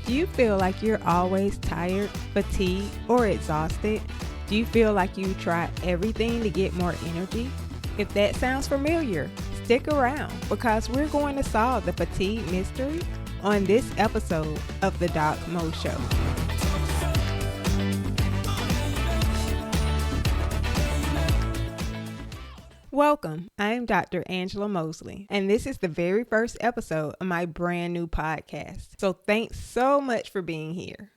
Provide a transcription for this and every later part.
Do you feel like you're always tired, fatigued, or exhausted? Do you feel like you try everything to get more energy? If that sounds familiar, stick around because we're going to solve the fatigue mystery on this episode of the DocMo Show. Welcome, I'm Dr. Angela Mosley, and this is the very first episode of my brand new podcast. So thanks so much for being here.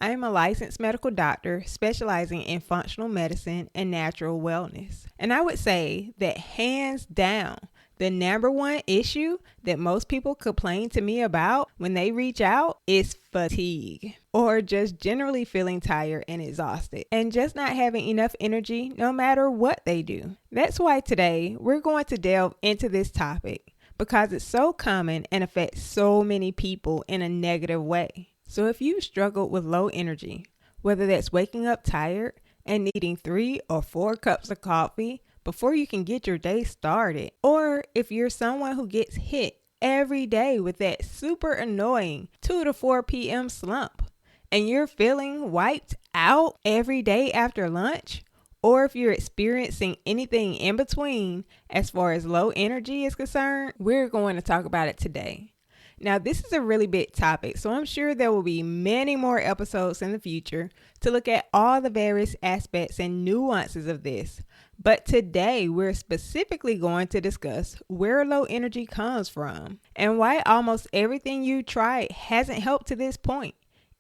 I am a licensed medical doctor specializing in functional medicine and natural wellness. And I would say that hands down, the number one issue that most people complain to me about when they reach out is fatigue, or just generally feeling tired and exhausted and just not having enough energy no matter what they do. That's why today we're going to delve into this topic because it's so common and affects so many people in a negative way. So if you struggled with low energy, whether that's waking up tired and needing 3 or 4 cups of coffee before you can get your day started, or if you're someone who gets hit every day with that super annoying 2 to 4 p.m. slump and you're feeling wiped out every day after lunch, or if you're experiencing anything in between as far as low energy is concerned, we're going to talk about it today. Now, this is a really big topic, so I'm sure there will be many more episodes in the future to look at all the various aspects and nuances of this. But today, we're specifically going to discuss where low energy comes from and why almost everything you tried hasn't helped to this point,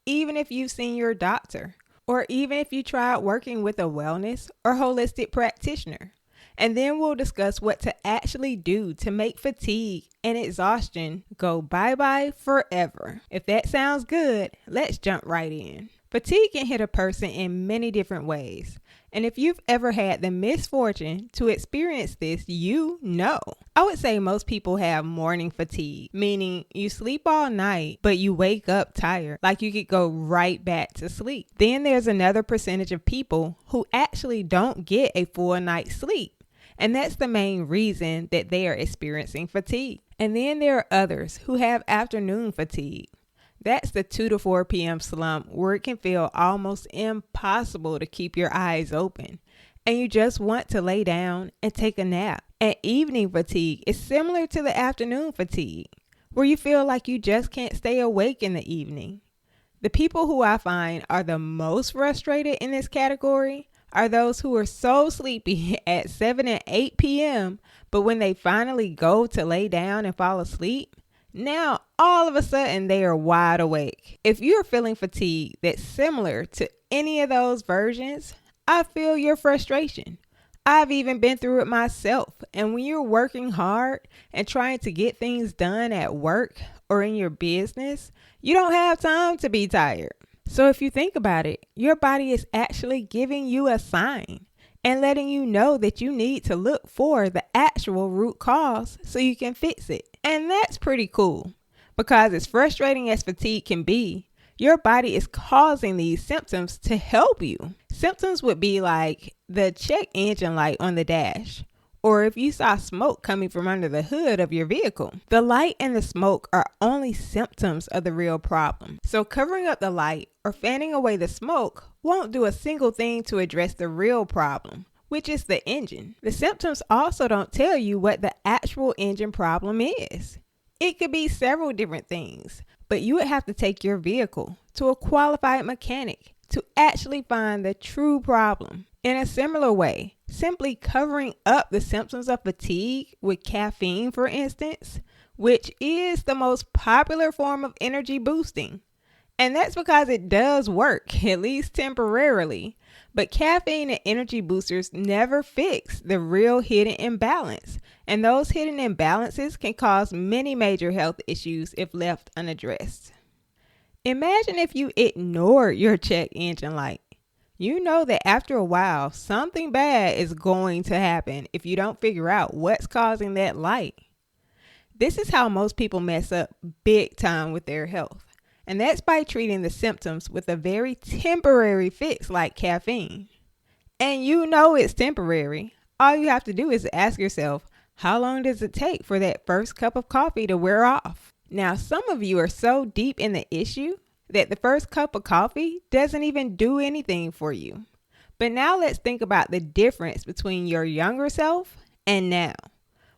even if you've seen your doctor, or even if you tried working with a wellness or holistic practitioner. And then we'll discuss what to actually do to make fatigue and exhaustion go bye-bye forever. If that sounds good, let's jump right in. Fatigue can hit a person in many different ways. And if you've ever had the misfortune to experience this, you know. I would say most people have morning fatigue, meaning you sleep all night, but you wake up tired, like you could go right back to sleep. Then there's another percentage of people who actually don't get a full night's sleep. And that's the main reason that they are experiencing fatigue. And then there are others who have afternoon fatigue. That's the 2 to 4 p.m. slump where it can feel almost impossible to keep your eyes open. And you just want to lay down and take a nap. And evening fatigue is similar to the afternoon fatigue, where you feel like you just can't stay awake in the evening. The people who I find are the most frustrated in this category are those who are so sleepy at 7 and 8 p.m., but when they finally go to lay down and fall asleep, now all of a sudden they are wide awake. If you're feeling fatigue that's similar to any of those versions, I feel your frustration. I've even been through it myself, and when you're working hard and trying to get things done at work or in your business, you don't have time to be tired. So if you think about it, your body is actually giving you a sign and letting you know that you need to look for the actual root cause so you can fix it. And that's pretty cool because as frustrating as fatigue can be, your body is causing these symptoms to help you. Symptoms would be like the check engine light on the dash, or if you saw smoke coming from under the hood of your vehicle. The light and the smoke are only symptoms of the real problem. So covering up the light or fanning away the smoke won't do a single thing to address the real problem, which is the engine. The symptoms also don't tell you what the actual engine problem is. It could be several different things, but you would have to take your vehicle to a qualified mechanic to actually find the true problem. In a similar way, simply covering up the symptoms of fatigue with caffeine, for instance, which is the most popular form of energy boosting. And that's because it does work, at least temporarily. But caffeine and energy boosters never fix the real hidden imbalance. And those hidden imbalances can cause many major health issues if left unaddressed. Imagine if you ignored your check engine light. You know that after a while, something bad is going to happen if you don't figure out what's causing that light. This is how most people mess up big time with their health. And that's by treating the symptoms with a very temporary fix like caffeine. And you know it's temporary. All you have to do is ask yourself, how long does it take for that first cup of coffee to wear off? Now, some of you are so deep in the issue that the first cup of coffee doesn't even do anything for you. But now let's think about the difference between your younger self and now.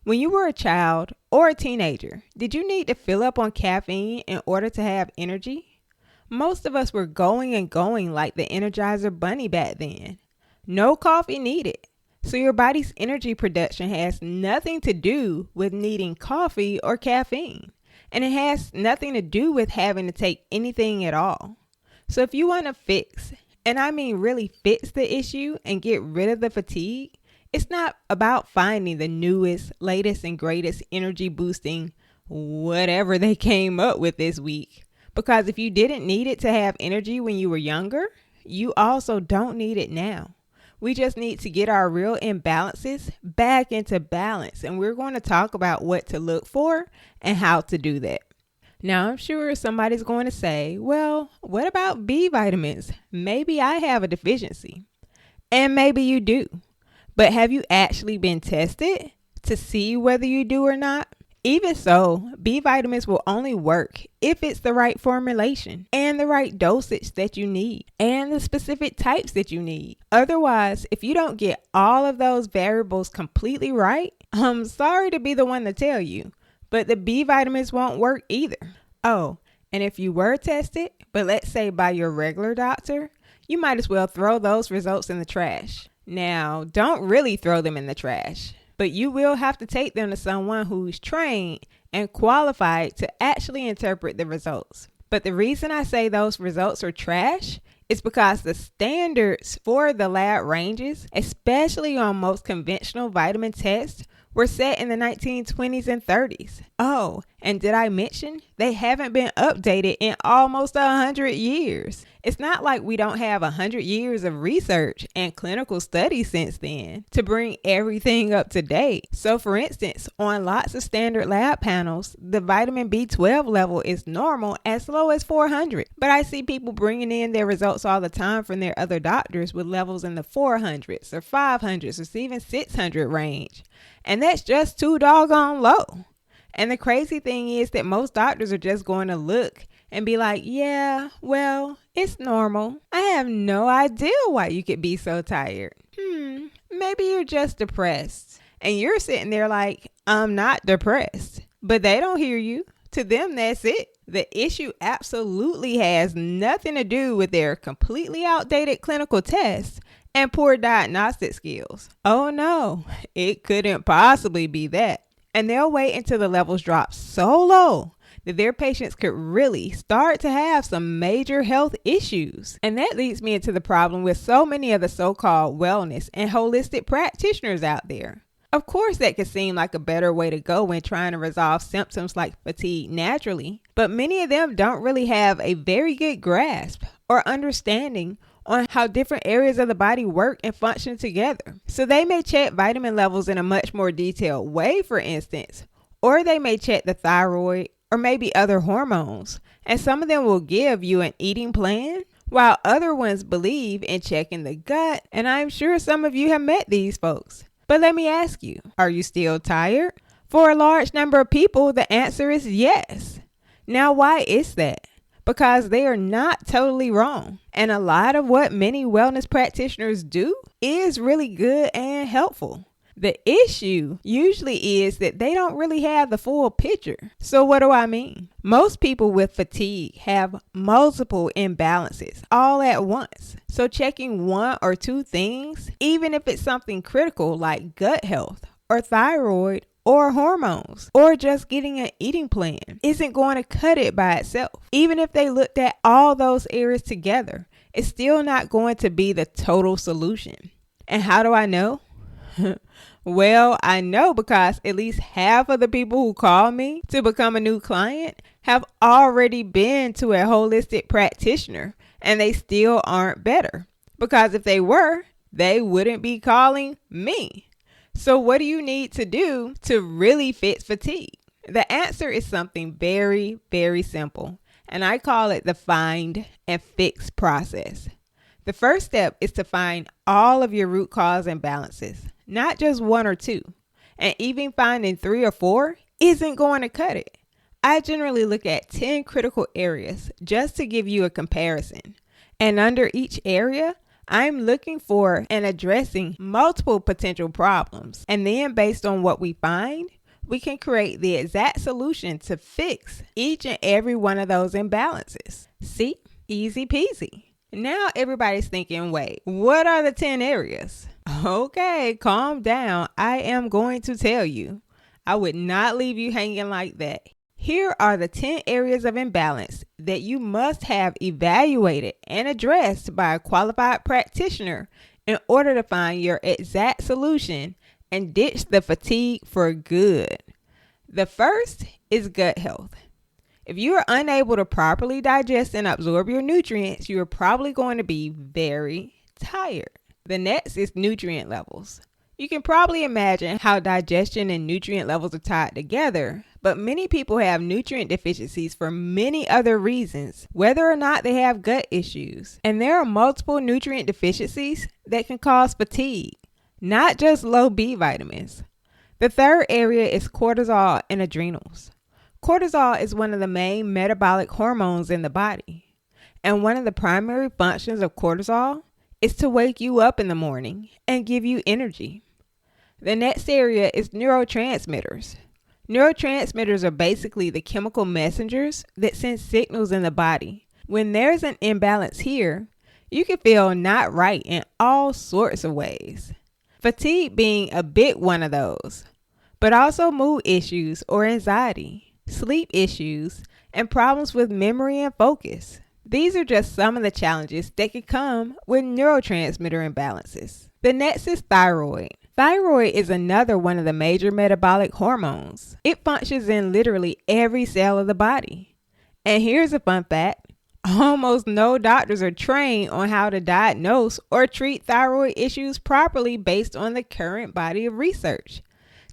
When you were a child or a teenager, did you need to fill up on caffeine in order to have energy? Most of us were going and going like the Energizer Bunny back then. No coffee needed. So your body's energy production has nothing to do with needing coffee or caffeine. And it has nothing to do with having to take anything at all. So if you want to fix, and I mean really fix the issue and get rid of the fatigue, it's not about finding the newest, latest, and greatest energy boosting whatever they came up with this week. Because if you didn't need it to have energy when you were younger, you also don't need it now. We just need to get our real imbalances back into balance. And we're going to talk about what to look for and how to do that. Now, I'm sure somebody's going to say, well, what about B vitamins? Maybe I have a deficiency. And maybe you do. But have you actually been tested to see whether you do or not? Even so, B vitamins will only work if it's the right formulation and the right dosage that you need and the specific types that you need. Otherwise, if you don't get all of those variables completely right, I'm sorry to be the one to tell you, but the B vitamins won't work either. Oh, and if you were tested, but let's say by your regular doctor, you might as well throw those results in the trash. Now, don't really throw them in the trash. But you will have to take them to someone who's trained and qualified to actually interpret the results. But the reason I say those results are trash is because the standards for the lab ranges, especially on most conventional vitamin tests, were set in the 1920s and 30s. Oh, and did I mention they haven't been updated in almost 100 years? It's not like we don't have 100 years of research and clinical studies since then to bring everything up to date. So for instance, on lots of standard lab panels, the vitamin B12 level is normal as low as 400. But I see people bringing in their results all the time from their other doctors with levels in the 400s or 500s or even 600 range. And that's just too doggone low. And the crazy thing is that most doctors are just going to look and be like, yeah, well, it's normal. I have no idea why you could be so tired. Maybe you're just depressed. And you're sitting there like, I'm not depressed. But they don't hear you. To them, that's it. The issue absolutely has nothing to do with their completely outdated clinical tests and poor diagnostic skills. Oh no, it couldn't possibly be that. And they'll wait until the levels drop so low that their patients could really start to have some major health issues. And that leads me into the problem with so many of the so-called wellness and holistic practitioners out there. Of course, that could seem like a better way to go when trying to resolve symptoms like fatigue naturally, but many of them don't really have a very good grasp or understanding on how different areas of the body work and function together. So they may check vitamin levels in a much more detailed way, for instance, or they may check the thyroid or maybe other hormones. And some of them will give you an eating plan, while other ones believe in checking the gut. And I'm sure some of you have met these folks. But let me ask you, are you still tired? For a large number of people, the answer is yes. Now, why is that? Because they are not totally wrong. And a lot of what many wellness practitioners do is really good and helpful. The issue usually is that they don't really have the full picture. So what do I mean? Most people with fatigue have multiple imbalances all at once. So checking one or two things, even if it's something critical like gut health or thyroid or hormones, or just getting an eating plan, isn't going to cut it by itself. Even if they looked at all those areas together, it's still not going to be the total solution. And how do I know? Well, I know because at least half of the people who call me to become a new client have already been to a holistic practitioner and they still aren't better. Because if they were, they wouldn't be calling me. So what do you need to do to really fix fatigue? The answer is something very, very simple, and I call it the find and fix process. The first step is to find all of your root cause imbalances, not just one or two. And even finding 3 or 4 isn't going to cut it. I generally look at 10 critical areas just to give you a comparison. And under each area, I'm looking for and addressing multiple potential problems. And then based on what we find, we can create the exact solution to fix each and every one of those imbalances. See? Easy peasy. Now everybody's thinking, wait, what are the 10 areas? Okay, calm down. I am going to tell you. I would not leave you hanging like that. Here are the 10 areas of imbalance that you must have evaluated and addressed by a qualified practitioner in order to find your exact solution and ditch the fatigue for good. The first is gut health. If you are unable to properly digest and absorb your nutrients, you are probably going to be very tired. The next is nutrient levels. You can probably imagine how digestion and nutrient levels are tied together, but many people have nutrient deficiencies for many other reasons, whether or not they have gut issues. And there are multiple nutrient deficiencies that can cause fatigue, not just low B vitamins. The third area is cortisol and adrenals. Cortisol is one of the main metabolic hormones in the body. And one of the primary functions of cortisol is to wake you up in the morning and give you energy. The next area is neurotransmitters. Neurotransmitters are basically the chemical messengers that send signals in the body. When there's an imbalance here, you can feel not right in all sorts of ways. Fatigue being a big one of those, but also mood issues or anxiety, sleep issues, and problems with memory and focus. These are just some of the challenges that can come with neurotransmitter imbalances. The next is thyroid. Thyroid is another one of the major metabolic hormones. It functions in literally every cell of the body. And here's a fun fact. Almost no doctors are trained on how to diagnose or treat thyroid issues properly based on the current body of research.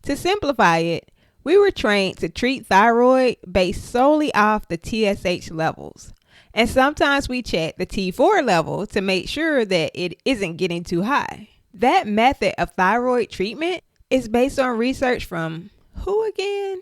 To simplify it, we were trained to treat thyroid based solely off the TSH levels. And sometimes we check the T4 level to make sure that it isn't getting too high. That method of thyroid treatment is based on research from who again?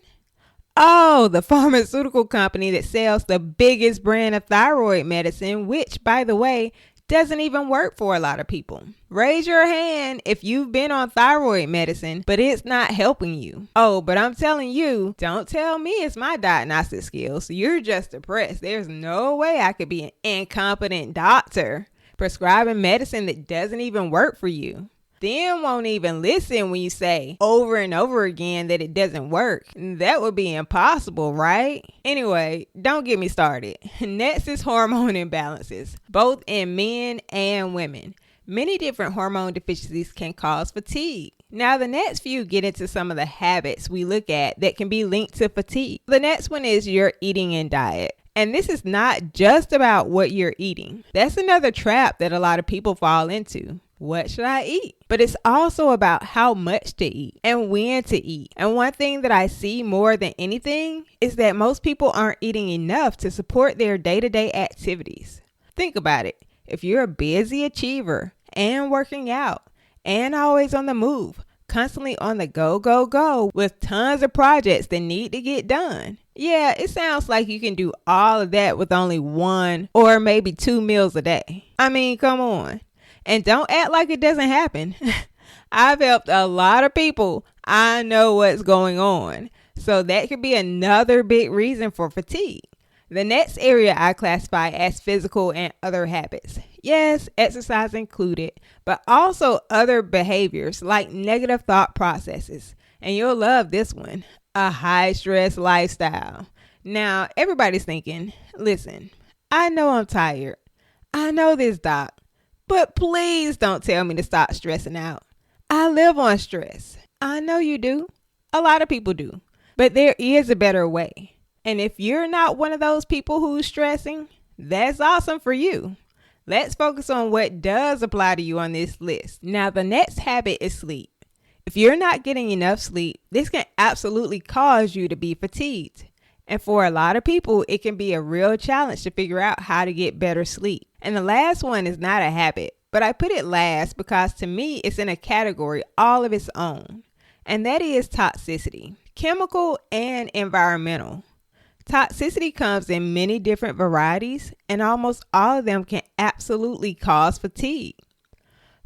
Oh, the pharmaceutical company that sells the biggest brand of thyroid medicine, which, by the way, doesn't even work for a lot of people. Raise your hand if you've been on thyroid medicine, but it's not helping you. Oh, but I'm telling you, don't tell me it's my diagnostic skills. You're just depressed. There's no way I could be an incompetent doctor prescribing medicine that doesn't even work for you. Then won't even listen when you say over and over again that it doesn't work. That would be impossible, right? Anyway, don't get me started. Next is hormone imbalances, both in men and women. Many different hormone deficiencies can cause fatigue. Now, the next few get into some of the habits we look at that can be linked to fatigue. The next one is your eating and diet. And this is not just about what you're eating. That's another trap that a lot of people fall into. What should I eat? But it's also about how much to eat and when to eat. And one thing that I see more than anything is that most people aren't eating enough to support their day-to-day activities. Think about it. If you're a busy achiever and working out and always on the move, constantly on the go with tons of projects that need to get done. Yeah, it sounds like you can do all of that with only 1 or maybe 2 meals a day. I mean, come on. And don't act like it doesn't happen. I've helped a lot of people. I know what's going on. So that could be another big reason for fatigue. The next area I classify as physical and other habits. Yes, exercise included, but also other behaviors like negative thought processes. And you'll love this one, a high stress lifestyle. Now, everybody's thinking, listen, I know I'm tired. I know this, doc, but please don't tell me to stop stressing out. I live on stress. I know you do. A lot of people do, but there is a better way. And if you're not one of those people who's stressing, that's awesome for you. Let's focus on what does apply to you on this list. Now, the next habit is sleep. If you're not getting enough sleep, this can absolutely cause you to be fatigued. And for a lot of people, it can be a real challenge to figure out how to get better sleep. And the last one is not a habit, but I put it last because to me, it's in a category all of its own. And that is toxicity, chemical and environmental. Toxicity comes in many different varieties, and almost all of them can absolutely cause fatigue.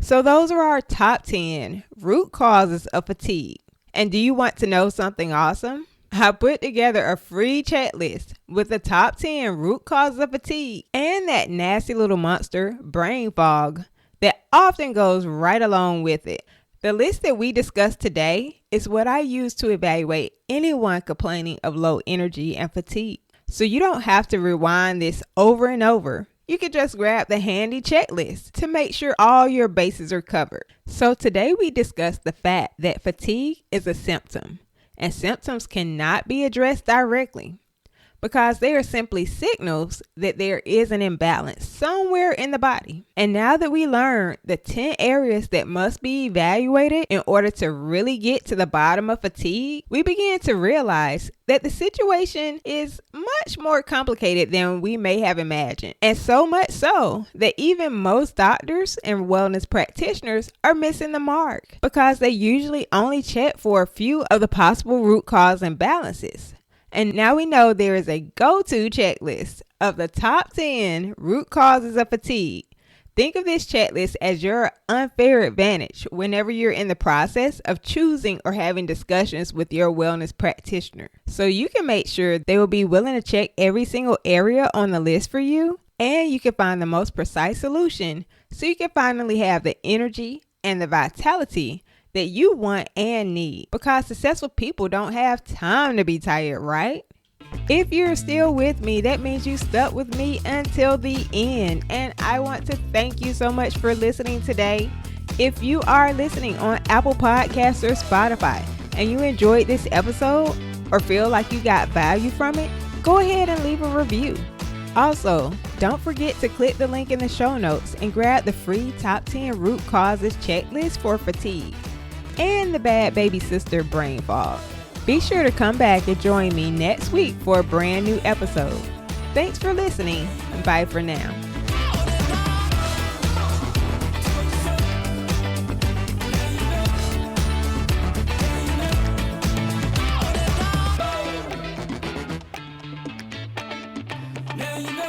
So those are our top 10 root causes of fatigue. And do you want to know something awesome? I put together a free checklist with the top 10 root causes of fatigue and that nasty little monster, brain fog, that often goes right along with it. The list that we discussed today is what I use to evaluate anyone complaining of low energy and fatigue. So you don't have to rewind this over and over. You can just grab the handy checklist to make sure all your bases are covered. So today we discussed the fact that fatigue is a symptom, and symptoms cannot be addressed directly because they are simply signals that there is an imbalance somewhere in the body. And now that we learned the 10 areas that must be evaluated in order to really get to the bottom of fatigue, we begin to realize that the situation is much more complicated than we may have imagined. And so much so that even most doctors and wellness practitioners are missing the mark because they usually only check for a few of the possible root cause imbalances. And now we know there is a go-to checklist of the top 10 root causes of fatigue. Think of this checklist as your unfair advantage whenever you're in the process of choosing or having discussions with your wellness practitioner. So you can make sure they will be willing to check every single area on the list for you, and you can find the most precise solution so you can finally have the energy and the vitality that you want and need, because successful people don't have time to be tired, right? If you're still with me, that means you stuck with me until the end, and I want to thank you so much for listening today. If you are listening on Apple Podcasts or Spotify and you enjoyed this episode or feel like you got value from it, go ahead and leave a review. Also, don't forget to click the link in the show notes and grab the free top 10 root causes checklist for fatigue and the bad baby sister brain fog. Be sure to come back and join me next week for a brand new episode. Thanks for listening, and bye for now. Now you know